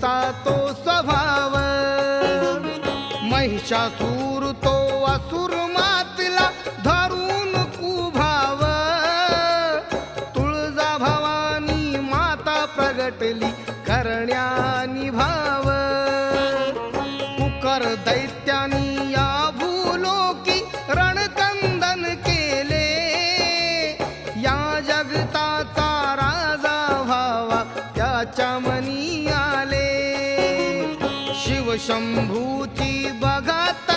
मातीचा तो स्वभाव, महिषासूर तो असुर मातला धरून कुभाव. तुळजा भवानी माता प्रगटली करण्यानी भाव. कुकर दैत्यानी या भूलोकी रणकंदन केले. या जगताचा राजा व्हावा त्याच्या मनी आले. शिवशंभूचे